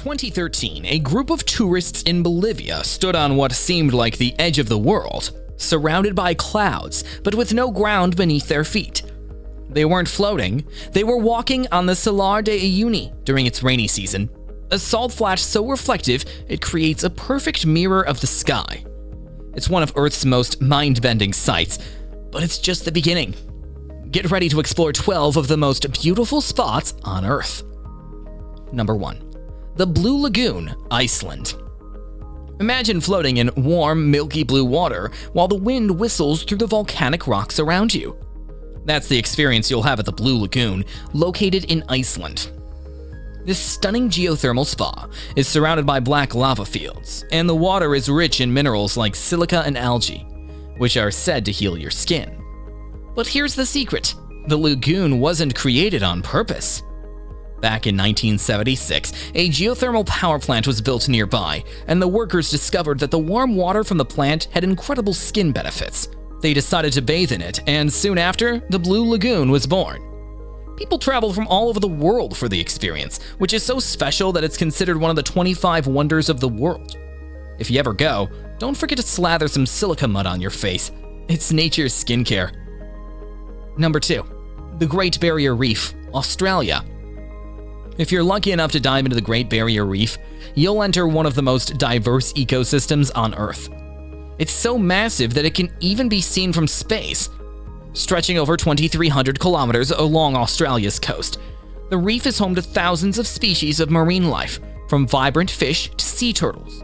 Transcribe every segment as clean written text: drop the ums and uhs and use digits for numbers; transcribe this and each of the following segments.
2013, a group of tourists in Bolivia stood on what seemed like the edge of the world, surrounded by clouds, but with no ground beneath their feet. They weren't floating, they were walking on the Salar de Uyuni during its rainy season, a salt flat so reflective it creates a perfect mirror of the sky. It's one of Earth's most mind-bending sights, but it's just the beginning. Get ready to explore 12 of the most beautiful spots on Earth. Number 1. The Blue Lagoon, Iceland. Imagine floating in warm, milky blue water while the wind whistles through the volcanic rocks around you. That's the experience you'll have at the Blue Lagoon, located in Iceland. This stunning geothermal spa is surrounded by black lava fields, and the water is rich in minerals like silica and algae, which are said to heal your skin. But here's the secret: the lagoon wasn't created on purpose. Back in 1976, a geothermal power plant was built nearby, and the workers discovered that the warm water from the plant had incredible skin benefits. They decided to bathe in it, and soon after, the Blue Lagoon was born. People travel from all over the world for the experience, which is so special that it's considered one of the 25 wonders of the world. If you ever go, don't forget to slather some silica mud on your face. It's nature's skincare. Number 2. The Great Barrier Reef, Australia. If you're lucky enough to dive into the Great Barrier Reef, you'll enter one of the most diverse ecosystems on Earth. It's so massive that it can even be seen from space. Stretching over 2,300 kilometers along Australia's coast, the reef is home to thousands of species of marine life, from vibrant fish to sea turtles.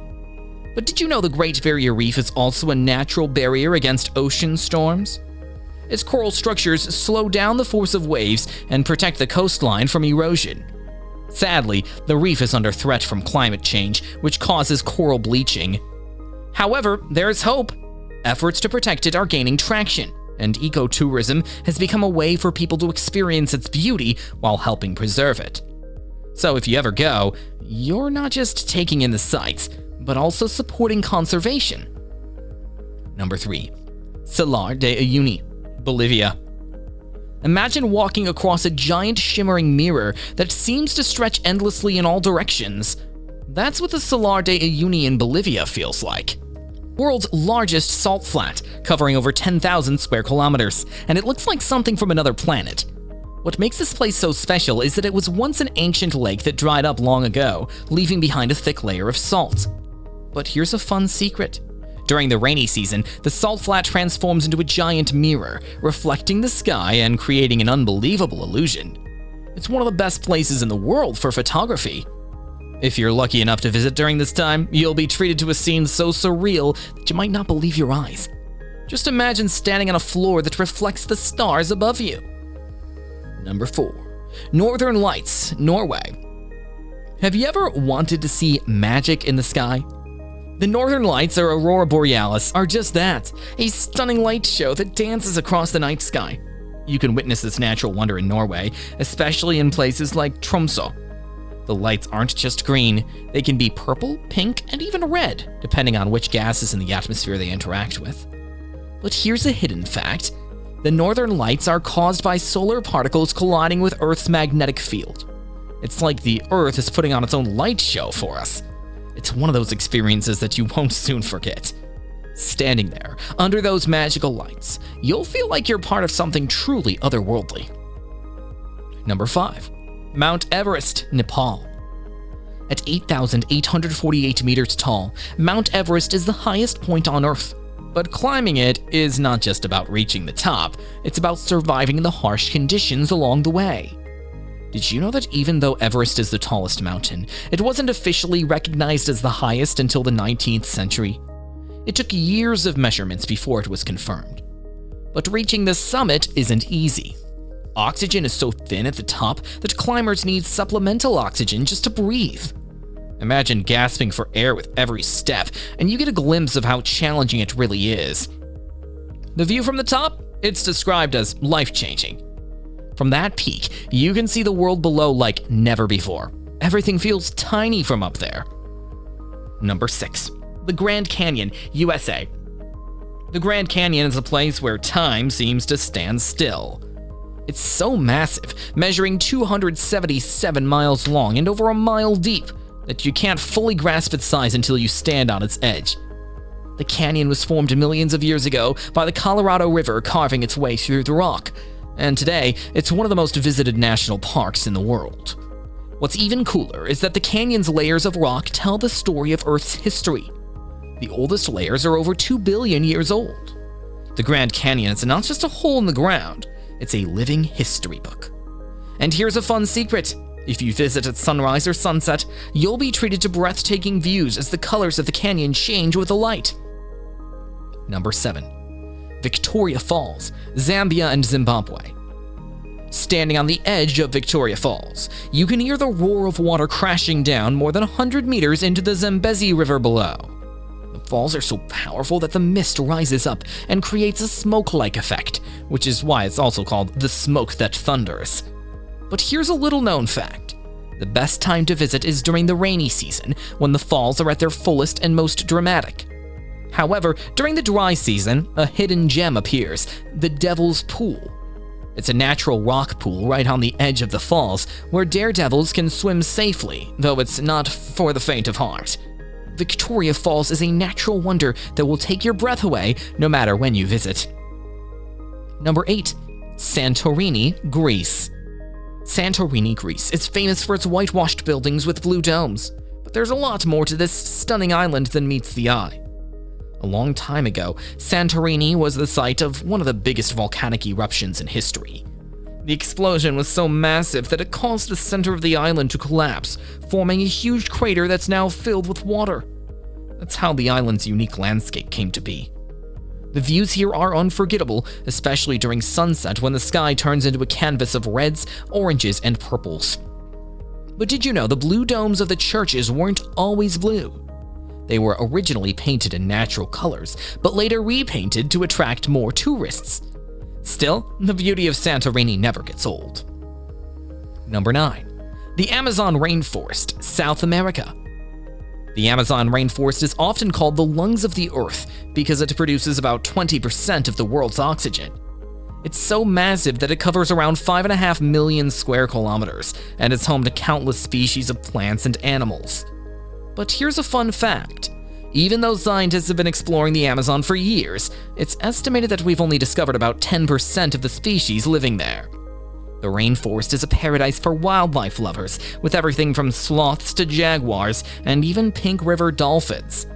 But did you know the Great Barrier Reef is also a natural barrier against ocean storms? Its coral structures slow down the force of waves and protect the coastline from erosion. Sadly, the reef is under threat from climate change, which causes coral bleaching. However, there is hope. Efforts to protect it are gaining traction, and ecotourism has become a way for people to experience its beauty while helping preserve it. So if you ever go, you're not just taking in the sights, but also supporting conservation. Number 3. Salar de Uyuni, Bolivia. Imagine walking across a giant shimmering mirror that seems to stretch endlessly in all directions. That's what the Salar de Uyuni in Bolivia feels like. World's largest salt flat, covering over 10,000 square kilometers, and it looks like something from another planet. What makes this place so special is that it was once an ancient lake that dried up long ago, leaving behind a thick layer of salt. But here's a fun secret. During the rainy season, the salt flat transforms into a giant mirror, reflecting the sky and creating an unbelievable illusion. It's one of the best places in the world for photography. If you're lucky enough to visit during this time, you'll be treated to a scene so surreal that you might not believe your eyes. Just imagine standing on a floor that reflects the stars above you. Number 4. Northern Lights, Norway. Have you ever wanted to see magic in the sky? The Northern Lights, or Aurora Borealis, are just that, a stunning light show that dances across the night sky. You can witness this natural wonder in Norway, especially in places like Tromsø. The lights aren't just green, they can be purple, pink, and even red, depending on which gases in the atmosphere they interact with. But here's a hidden fact. The Northern Lights are caused by solar particles colliding with Earth's magnetic field. It's like the Earth is putting on its own light show for us. It's one of those experiences that you won't soon forget. Standing there, under those magical lights, you'll feel like you're part of something truly otherworldly. Number 5. Mount Everest, Nepal. At 8,848 meters tall, Mount Everest is the highest point on Earth. But climbing it is not just about reaching the top, it's about surviving the harsh conditions along the way. Did you know that even though Everest is the tallest mountain, it wasn't officially recognized as the highest until the 19th century? It took years of measurements before it was confirmed. But reaching the summit isn't easy. Oxygen is so thin at the top that climbers need supplemental oxygen just to breathe. Imagine gasping for air with every step, and you get a glimpse of how challenging it really is. The view from the top? It's described as life-changing. From that peak, you can see the world below like never before. Everything feels tiny from up there. Number 6. The Grand Canyon, USA. The Grand Canyon is a place where time seems to stand still. It's so massive, measuring 277 miles long and over a mile deep. that you can't fully grasp its size until you stand on its edge. The canyon was formed millions of years ago by the Colorado River carving its way through the rock, and today it's one of the most visited national parks in the world. What's even cooler is that the canyon's layers of rock tell the story of Earth's history. The oldest layers are over 2 billion years old. The Grand Canyon is not just a hole in the ground, it's a living history book. And here's a fun secret. If you visit at sunrise or sunset, you'll be treated to breathtaking views as the colors of the canyon change with the light. Number 7. Victoria Falls, Zambia and Zimbabwe. Standing on the edge of Victoria Falls, you can hear the roar of water crashing down more than 100 meters into the Zambezi River below. The falls are so powerful that the mist rises up and creates a smoke-like effect, which is why it's also called the smoke that thunders. But here's a little-known fact. The best time to visit is during the rainy season, when the falls are at their fullest and most dramatic. However, during the dry season, a hidden gem appears, the Devil's Pool. It's a natural rock pool right on the edge of the falls, where daredevils can swim safely, though it's not for the faint of heart. Victoria Falls is a natural wonder that will take your breath away no matter when you visit. Number 8. Santorini, Greece. Santorini, Greece is famous for its whitewashed buildings with blue domes, but there's a lot more to this stunning island than meets the eye. A long time ago, Santorini was the site of one of the biggest volcanic eruptions in history. The explosion was so massive that it caused the center of the island to collapse, forming a huge crater that's now filled with water. That's how the island's unique landscape came to be. The views here are unforgettable, especially during sunset when the sky turns into a canvas of reds, oranges, and purples. But did you know the blue domes of the churches weren't always blue? They were originally painted in natural colors, but later repainted to attract more tourists. Still, the beauty of Santorini never gets old. Number 9. The Amazon Rainforest, South America. The Amazon rainforest is often called the lungs of the earth because it produces about 20% of the world's oxygen. It's so massive that it covers around 5.5 million square kilometers and is home to countless species of plants and animals. But here's a fun fact. Even though scientists have been exploring the Amazon for years, it's estimated that we've only discovered about 10% of the species living there. The rainforest is a paradise for wildlife lovers, with everything from sloths to jaguars and even pink river dolphins.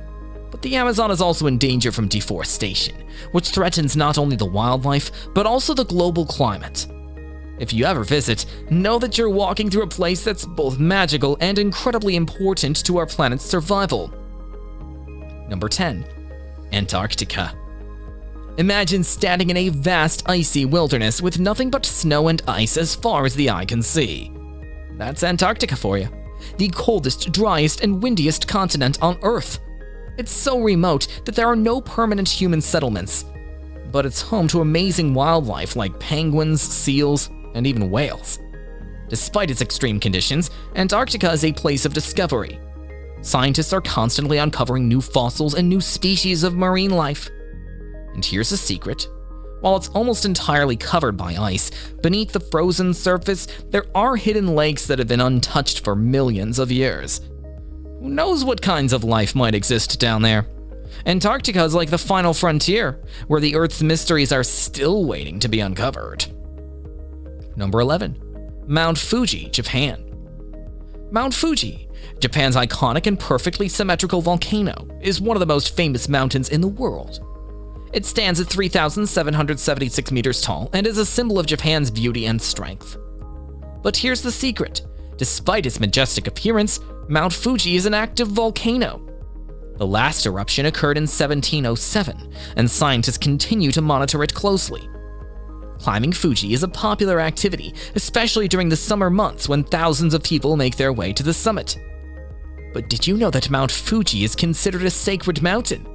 But the Amazon is also in danger from deforestation, which threatens not only the wildlife, but also the global climate. If you ever visit, know that you're walking through a place that's both magical and incredibly important to our planet's survival. Number 10. Antarctica. Imagine standing in a vast icy wilderness with nothing but snow and ice as far as the eye can see. That's Antarctica for you. The coldest, driest, and windiest continent on Earth. It's so remote that there are no permanent human settlements. But it's home to amazing wildlife like penguins, seals, and even whales. Despite its extreme conditions, Antarctica is a place of discovery. Scientists are constantly uncovering new fossils and new species of marine life. And here's a secret. While it's almost entirely covered by ice, beneath the frozen surface, there are hidden lakes that have been untouched for millions of years. Who knows what kinds of life might exist down there? Antarctica is like the final frontier, where the Earth's mysteries are still waiting to be uncovered. Number 11. Mount Fuji, Japan. Mount Fuji, Japan's iconic and perfectly symmetrical volcano, is one of the most famous mountains in the world. It stands at 3,776 meters tall and is a symbol of Japan's beauty and strength. But here's the secret. Despite its majestic appearance, Mount Fuji is an active volcano. The last eruption occurred in 1707, and scientists continue to monitor it closely. Climbing Fuji is a popular activity, especially during the summer months when thousands of people make their way to the summit. But did you know that Mount Fuji is considered a sacred mountain?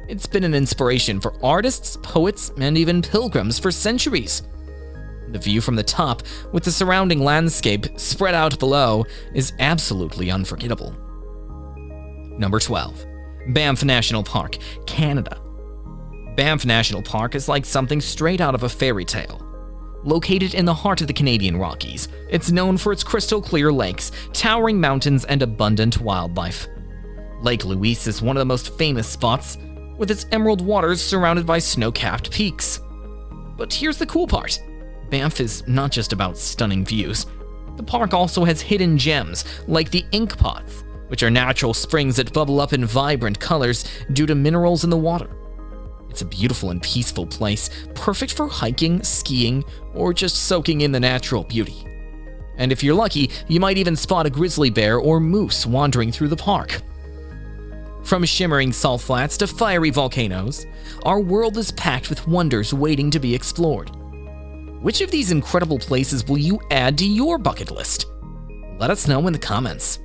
It's been an inspiration for artists, poets, and even pilgrims for centuries. The view from the top, with the surrounding landscape spread out below, is absolutely unforgettable. Number 12. Banff National Park, Canada. Banff National Park is like something straight out of a fairy tale. Located in the heart of the Canadian Rockies, it's known for its crystal clear lakes, towering mountains, and abundant wildlife. Lake Louise is one of the most famous spots, with its emerald waters surrounded by snow-capped peaks. But here's the cool part. Banff is not just about stunning views. The park also has hidden gems, like the ink pots, which are natural springs that bubble up in vibrant colors due to minerals in the water. It's a beautiful and peaceful place, perfect for hiking, skiing, or just soaking in the natural beauty. And if you're lucky, you might even spot a grizzly bear or moose wandering through the park. From shimmering salt flats to fiery volcanoes, our world is packed with wonders waiting to be explored. Which of these incredible places will you add to your bucket list? Let us know in the comments.